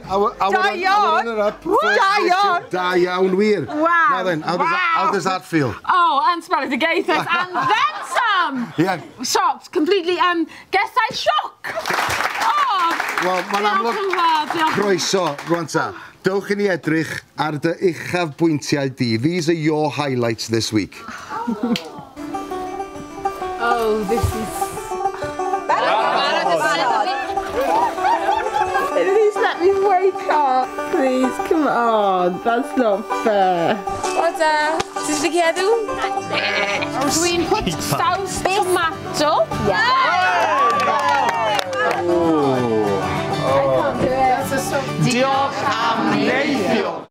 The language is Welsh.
Da iawn! Da iawn, wir. Wow. Now then, how does that feel? Oh, and Cymraeg Iaith and then some! Yeah. Shocked, completely, gesau sioc! Oh, Wel, mae'n amlwg croeso, rwan ta. Dewch i ni edrych ar dy uchafbwyntiau di. These are your highlights this week. Oh, this is... Please let me wake up, please, come on, that's not fair. What's that? Is the cadw? Dwi'n put saus tomato. Yeah. I can't do it. Diolch am neithio.